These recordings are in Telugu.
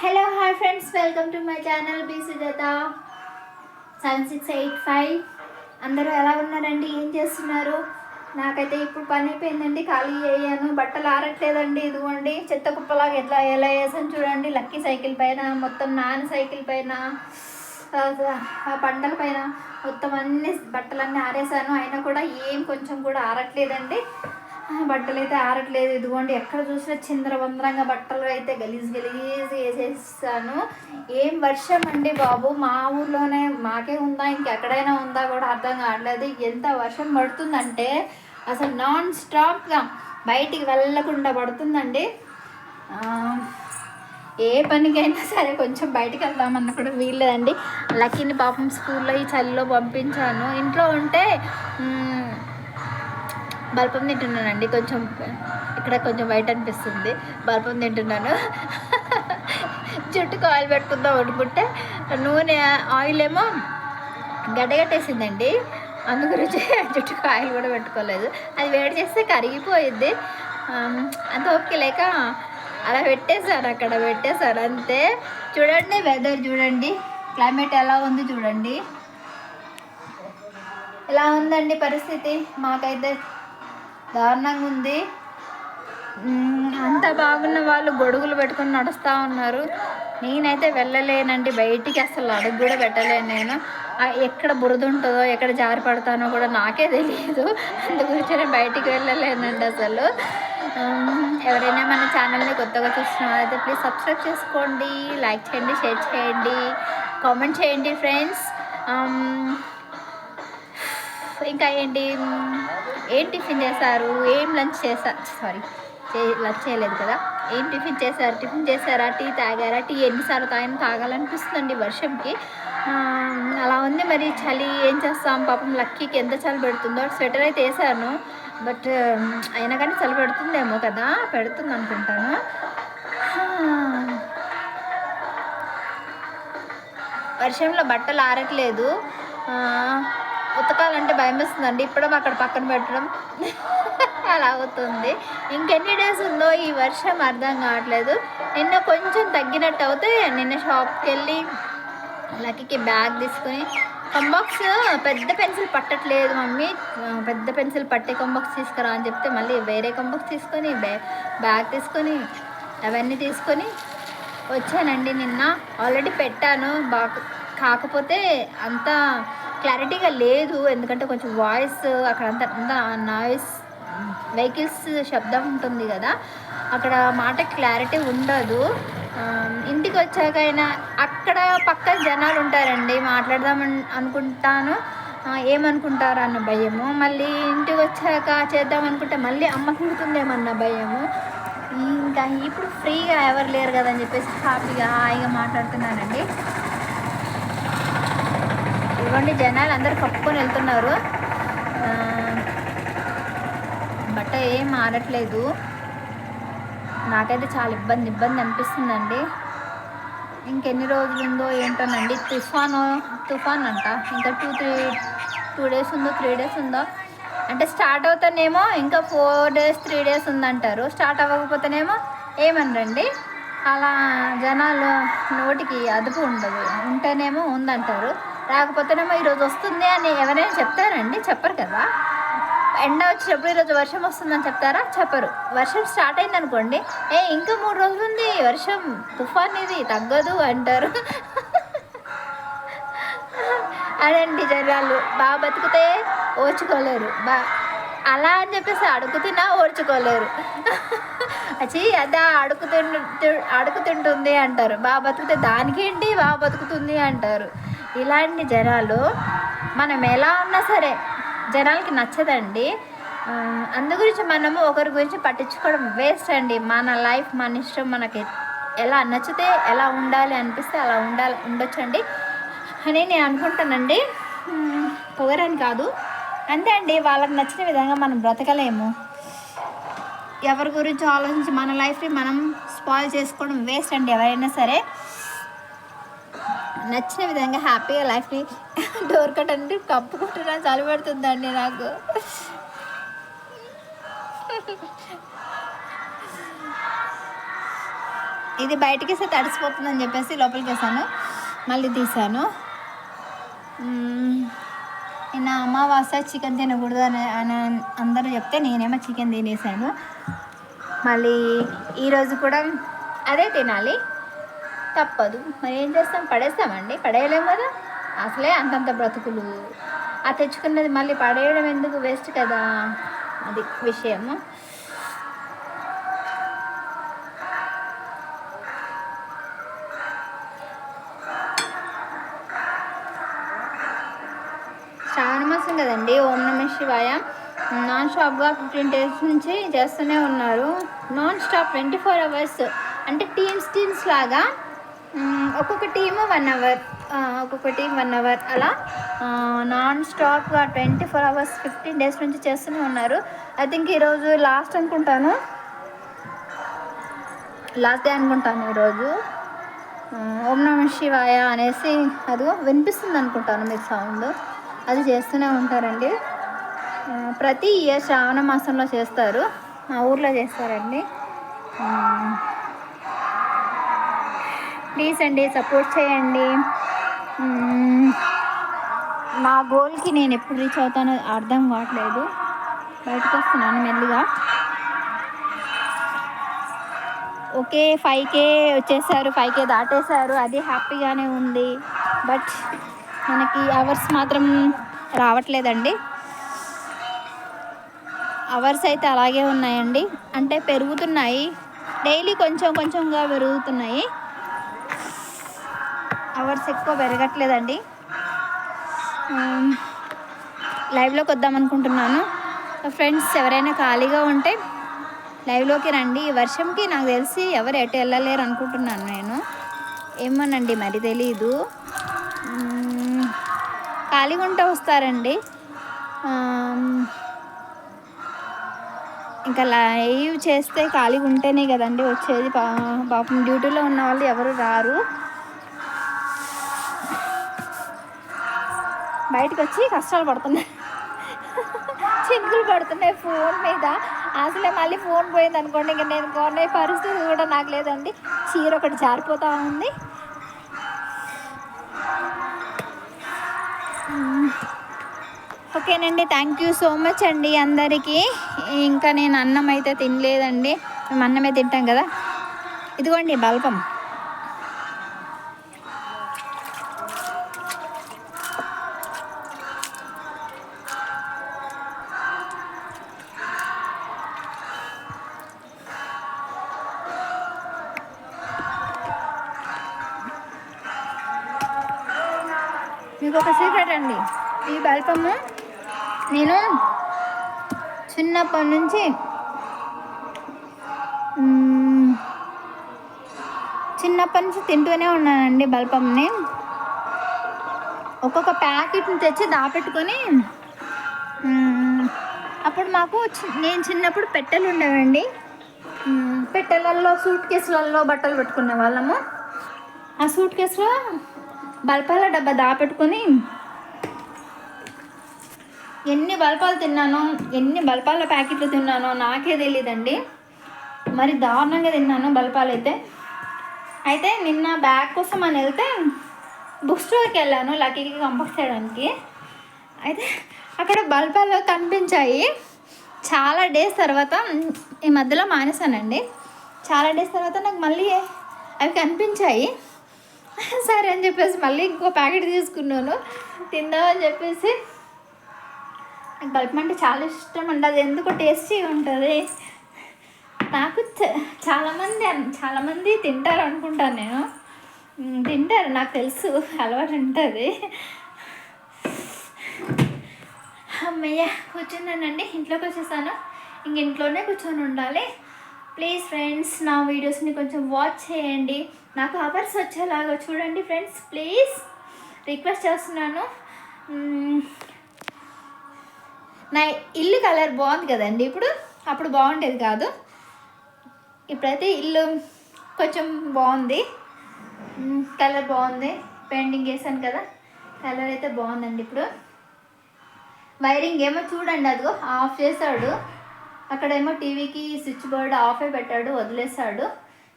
Hello hi friends, welcome to my channel B Sujatha 7685. అందరూ ఎలా ఉన్నారండి? ఏం చేస్తున్నారు? నాకైతే ఇప్పుడు పని అయిపోయిందండి, ఖాళీ అయ్యాను. బట్టలు ఆరట్లేదండి, ఇదిగోండి చెత్త కుప్పలాగా ఎలా వేసాను చూడండి. లక్కీ సైకిల్ పైన, మొత్తం నాన్న సైకిల్ పైన, ఆ బండల పైన మొత్తం అన్ని బట్టలన్నీ ఆరేసాను. అయినా కూడా ఏం కొంచెం కూడా ఆరట్లేదండి. బట్టలు అయితే ఆరట్లేదు. ఇదిగోండి ఎక్కడ చూసినా చిందరవందరంగా బట్టలు అయితే గలీజ్ వేసేసాను. ఏం వర్షం అండి బాబు, మా ఊర్లోనే మాకే ఉందా ఇంకెక్కడైనా ఉందా కూడా అర్థం కావట్లేదు. ఎంత వర్షం పడుతుందంటే అసలు నాన్ స్టాప్గా బయటికి వెళ్ళకుండా పడుతుందండి. ఏ పనికైనా సరే కొంచెం బయటికి వెళ్దామన్నా కూడా వీల్లేదండి. లక్కీని పాపం స్కూల్లో ఈ చలిలో పంపించాను. ఇంట్లో ఉంటే బల్పం తింటున్నానండి. కొంచెం ఇక్కడ కొంచెం వైట్ అనిపిస్తుంది, బల్పం తింటున్నాను. జుట్టుకు ఆయిల్ పెట్టుకుందాం అనుకుంటే నూనె ఆయిల్ ఏమో గడ్డగట్టేసిందండి. అందు గురించి జుట్టుకు ఆయిల్ కూడా పెట్టుకోలేదు. అది వేడి చేస్తే కరిగిపోయిద్ది. అంత ఓపిక లేక అలా పెట్టేశారు అంతే. చూడండి వెదర్ చూడండి, క్లైమేట్ ఎలా ఉంది చూడండి. ఎలా ఉందండి పరిస్థితి? మాకైతే దారుణంగా ఉంది. అంత బాగున్న వాళ్ళు గొడుగులు పెట్టుకొని నడుస్తూ ఉన్నారు. నేనైతే వెళ్ళలేనండి బయటికి, అసలు అడుగు కూడా పెట్టలేను. నేను ఎక్కడ బురద ఉంటుందో, ఎక్కడ జారి పడతానో కూడా నాకే తెలియదు. అందు గురించి నేను బయటికి వెళ్ళలేనండి అసలు. ఎవరైనా మన ఛానల్ని కొత్తగా చూస్తున్నారైతే ప్లీజ్ సబ్స్క్రైబ్ చేసుకోండి, లైక్ చేయండి, షేర్ చేయండి, కామెంట్ చేయండి ఫ్రెండ్స్. ఇంకా ఏం టిఫిన్ చేశారు? ఏం లంచ్ చేశారు? లంచ్ చేయలేదు కదా. ఏం టిఫిన్ చేశారా? టీ తాగారా? టీ ఎన్నిసార్లు తాగాలనిపిస్తుందండి వర్షంకి. అలా ఉంది మరి. చలి ఏం చేస్తాం పాపం. లక్కీకి ఎంత చలి పెడుతుందో. స్వెటర్ అయితే వేసాను, బట్ అయినా కానీ చలి పెడుతుందేమో కదా, పెడుతుంది అనుకుంటాను. వర్షంలో బట్టలు ఆరట్లేదు. ఉతకాలంటే భయం వేస్తుందండి. ఇప్పుడు అక్కడ పక్కన పెట్టడం అలా అవుతుంది. ఇంకెన్ని డేస్ ఉందో ఈ వర్షం అర్థం కావట్లేదు. నిన్న కొంచెం తగ్గినట్టు అవుతే నిన్న షాప్కి వెళ్ళి లక్కీకి బ్యాగ్ తీసుకొని, కంబాక్స్ పెద్ద పెన్సిల్ పట్టట్లేదు మమ్మీ, పెద్ద పెన్సిల్ పట్టే కంబాక్స్ తీసుకురా అని చెప్తే మళ్ళీ వేరే కంబాక్స్ తీసుకొని బ్యాగ్ తీసుకొని అవన్నీ తీసుకొని వచ్చానండి. నిన్న ఆల్రెడీ పెట్టాను, కాకపోతే అంతా క్లారిటీగా లేదు. ఎందుకంటే కొంచెం వాయిస్ అక్కడంతా నాయిస్, వెహికల్స్ శబ్దం ఉంటుంది కదా, అక్కడ మాట క్లారిటీ ఉండదు. ఇంటికి వచ్చాకైనా అక్కడ పక్కన జనాలు ఉంటారండి, మాట్లాడదామని అనుకుంటాను, ఏమనుకుంటారు అన్న భయము. మళ్ళీ ఇంటికి వచ్చాక చేద్దాం అనుకుంటే మళ్ళీ అమ్మ తిడుతుందేమన్న భయము. ఇంకా ఇప్పుడు ఫ్రీగా ఎవరు లేరు కదా అని చెప్పేసి హాయిగా మాట్లాడుతున్నానండి. ఇవ్వండి జనాలు అందరూ కప్పుకొని వెళ్తున్నారు. బట్ట ఏం మారట్లేదు. నాకైతే చాలా ఇబ్బంది అనిపిస్తుందండి. ఇంకెన్ని రోజులు ఉందో ఏంటోనండి. తుఫాన్ అంట. ఇంకా 2 డేస్ ఉందో 3 డేస్ ఉందో. అంటే స్టార్ట్ అవుతానేమో ఇంకా 4 డేస్ 3 డేస్ ఉందంటారు. స్టార్ట్ అవ్వకపోతేనేమో ఏమనరండి. అలా జనాలు నోటికి అదుపు ఉండదు. ఉంటేనేమో ఉందంటారు, రాకపోతేనేమో ఈరోజు వస్తుంది అని ఎవరైనా చెప్తారండి? చెప్పరు కదా. ఎండ వచ్చినప్పుడు ఈరోజు వర్షం వస్తుందని చెప్తారా? చెప్పరు. వర్షం స్టార్ట్ అయింది అనుకోండి, ఇంకా 3 రోజులు ఉంది వర్షం, తుఫాన్ ఇది తగ్గదు అంటారు. అదండి జనాలు. బాగా బతికితే ఓర్చుకోలేరు, అలా అని చెప్పేసి అడుగుతున్నా ఓర్చుకోలేరు. అదా అడుగుతుంటుంది అంటారు. బాగా బతికితే దానికేంటి బాగా బతుకుతుంది అంటారు. ఇలాంటి జనాలు మనం ఎలా ఉన్నా సరే జనాలకి నచ్చదండి. అందు గురించి మనము ఒకరి గురించి పట్టించుకోవడం వేస్ట్ అండి. మన లైఫ్ మన ఇష్టం. మనకి ఎలా నచ్చితే, ఎలా ఉండాలి అనిపిస్తే అలా ఉండొచ్చండి అని నేను అనుకుంటానండి. పొగరని కాదు, అంతే అండి. వాళ్ళకి నచ్చిన విధంగా మనం బ్రతకలేము. ఎవరి గురించి ఆలోచించి మన లైఫ్ని మనం స్పాయిల్ చేసుకోవడం వేస్ట్ అండి. ఎవరైనా సరే నచ్చిన విధంగా హ్యాపీగా లైఫ్ని డోర్ కట్ అంటే కప్పుకుంటున్నా చలి పెడుతుందండి నాకు. ఇది బయటికి వేస్తే తడిసిపోతుందని చెప్పేసి లోపలికి వేసాను, మళ్ళీ తీసాను. నిన్న అమావాస్య చికెన్ తినకూడదు అని అందరూ చెప్తే నేనేమో చికెన్ తినేసాను. మళ్ళీ ఈరోజు కూడా అదే తినాలి, తప్పదు. మరి ఏం చేస్తాం, పడేస్తామండి? పడేయలేము కదా, అసలే అంతంత బ్రతుకులు. ఆ తెచ్చుకున్నది మళ్ళీ పడేయడం ఎందుకు, వేస్ట్ కదా, అది విషయము. శ్రావణ మాసం కదండి, ఓం నమః శివాయ నాన్ స్టాప్గా 15 days నుంచి చేస్తూనే ఉన్నారు. నాన్ స్టాప్ 24 hours, అంటే టీమ్స్ లాగా ఒక్కొక్క టీము 1 hour, ఒక్కొక్క టీం 1 hour అలా నాన్ స్టాప్గా 24 hours 15 days నుంచి చేస్తూనే ఉన్నారు. ఐ థింక్ ఈరోజు లాస్ట్ అనుకుంటాను, లాస్ట్ డే అనుకుంటాను ఈరోజు. ఓం నమః శివాయ అనేసి అదిగో వినిపిస్తుంది అనుకుంటాను మీకు సౌండ్, అది చేస్తూనే ఉంటారండి. ప్రతి ఇయర్ శ్రావణ మాసంలో చేస్తారు, మా ఊర్లో చేస్తారండి. ప్లీజ్ అండి సపోర్ట్ చేయండి. నా గోల్కి నేను ఎప్పుడు రీచ్ అవుతానో అర్థం కావట్లేదు. బయటకు వస్తున్నాను మెల్లిగా. ఓకే 5K వచ్చేసారు, 5K దాటేశారు, అది హ్యాపీగానే ఉంది. బట్ మనకి అవర్స్ మాత్రం రావట్లేదండి. అవర్స్ అయితే అలాగే ఉన్నాయండి, అంటే పెరుగుతున్నాయి, డైలీ కొంచెం కొంచెంగా పెరుగుతున్నాయి, అవర్స్ ఎక్కువ పెరగట్లేదండి. లైవ్లోకి వద్దామనుకుంటున్నాను. ఫ్రెండ్స్ ఎవరైనా ఖాళీగా ఉంటే లైవ్లోకి రండి. ఈ వర్షంకి నాకు తెలిసి ఎవరు ఎటు వెళ్ళలేరు అనుకుంటున్నాను నేను, ఏమోనండి మరి తెలీదు. ఖాళీగా ఉంటే వస్తారండి. ఇంకా లైవ్ చేస్తే ఖాళీగా ఉంటేనే కదండి వచ్చేది. పాపం డ్యూటీలో ఉన్న వాళ్ళు ఎవరు రారు. బయటకు వచ్చి కష్టాలు పడుతున్నాయి, చినుకులు పడుతున్నాయి ఫోన్ మీద. అసలే మళ్ళీ ఫోన్ పోయింది అనుకోండి, ఇంకా నేను కొనే పరిస్థితి కూడా నాకు లేదండి. చీర ఒకటి జారిపోతూ ఉంది. ఓకేనండి, థ్యాంక్ యూ సో మచ్ అండి అందరికీ. ఇంకా నేను అన్నం అయితే తినలేదండి, మేము అన్నమే తింటాం కదా. ఇదిగోండి బల్పం, మీకు ఒక సీక్రెట్ అండి. ఈ బల్పము నేను చిన్నప్పటి నుంచి తింటూనే ఉన్నానండి బల్పంని. ఒక్కొక్క ప్యాకెట్ని తెచ్చి దాపెట్టుకొని, అప్పుడు మాకు నేను చిన్నప్పుడు పెట్టెలు ఉండేవండి. పెట్టెలలో సూట్ కేసులలో బట్టలు పెట్టుకునే వాళ్ళము. ఆ సూట్ కేసులో బల్పాల డబ్బా దాపెట్టుకొని ఎన్ని బల్పాలు తిన్నానో, ఎన్ని బల్పాల ప్యాకెట్లు తిన్నానో నాకే తెలియదండి. మరి దారుణంగా తిన్నాను బల్పాలు అయితే నిన్న బ్యాగ్ కోసం అని వెళ్తే బుక్ స్టోర్కి వెళ్ళాను లక్కీకి కంపోస్ట్ చేయడానికి. అయితే అక్కడ బల్పాలు కనిపించాయి. చాలా డేస్ తర్వాత, ఈ మధ్యలో మానేశానండి, చాలా డేస్ తర్వాత నాకు మళ్ళీ అవి కనిపించాయి. సరే అని చెప్పేసి మళ్ళీ ఇంకో ప్యాకెట్ తీసుకున్నాను తిందామని చెప్పేసి. నాకు బల్పం అంటే చాలా ఇష్టం అండి, అది ఎందుకో టేస్టీగా ఉంటుంది. నాకు చాలామంది తింటారు అనుకుంటాను నేను, తింటారు నాకు తెలుసు, అలవాటు ఉంటుంది. అమ్మయ్య కూర్చున్నానండి, ఇంట్లోకి వచ్చేసాను. ఇంక ఇంట్లోనే కూర్చొని ఉండాలి. ప్లీజ్ ఫ్రెండ్స్ నా వీడియోస్ని కొంచెం వాచ్ చేయండి, నాకు అవర్స్ వచ్చేలాగా చూడండి ఫ్రెండ్స్, ప్లీజ్ రిక్వెస్ట్ చేస్తున్నాను. నా ఇల్లు కలర్ బాగుంది కదండి ఇప్పుడు, అప్పుడు బాగుండేది కాదు. ఇప్పుడైతే ఇల్లు కొంచెం బాగుంది, కలర్ బాగుంది, పెయింటింగ్ వేసాను కదా, కలర్ అయితే బాగుందండి. ఇప్పుడు వైరింగ్ ఏమో చూడండి, అదిగో ఆఫ్ చేశాడు. అక్కడేమో టీవీకి స్విచ్ బోర్డ్ ఆఫే పెట్టాడు, వదిలేశాడు.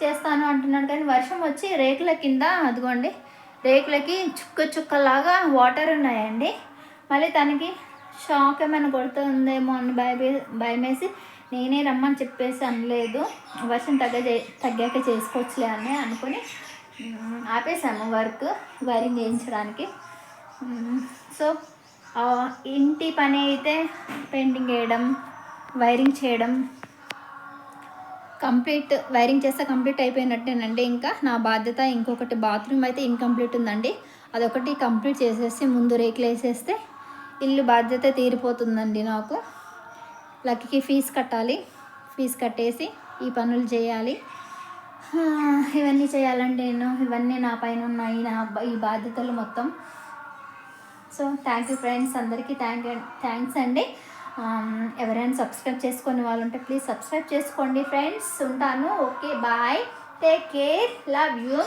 చేస్తాను అంటున్నాడు, కానీ వర్షం వచ్చి రేకుల కింద అదిగోండి రేకులకి చుక్కలాగా వాటర్ ఉన్నాయండి. మళ్ళీ తనకి షాక్ ఏమైనా కొడుతుందేమో అని భయమేసి నేనే రమ్మని చెప్పేసి అనలేదు. వర్షం తగ్గాక చేసుకోవచ్చులే అని అనుకుని ఆపేసాము వైరింగ్ చేయించడానికి. సో ఇంటి పని అయితే పెయింటింగ్ వేయడం, వైరింగ్ చేయడం కంప్లీట్, వైరింగ్ చేస్తే కంప్లీట్ అయిపోయినట్టేనండి. ఇంకా నా బాధ్యత ఇంకొకటి బాత్రూమ్ అయితే ఇన్కంప్లీట్ ఉందండి, అదొకటి కంప్లీట్ చేసేసి ముందు రేకులు వేసేస్తే ఇల్లు బాధ్యత తీరిపోతుందండి. నాకు లక్కీకి ఫీజు కట్టాలి, ఫీజు కట్టేసి ఈ పనులు చేయాలి. ఇవన్నీ చేయాలండి నేను, ఇవన్నీ నా పైన ఉన్నాయి ఈ బాధ్యతలు మొత్తం. సో థ్యాంక్ యూ ఫ్రెండ్స్, అందరికీ థ్యాంక్స్ అండి. ఎవరైనా సబ్స్క్రైబ్ చేసుకునే వాళ్ళు ఉంటే ప్లీజ్ సబ్స్క్రైబ్ చేసుకోండి ఫ్రెండ్స్. ఉంటాను. Okay, bye, take care, love you.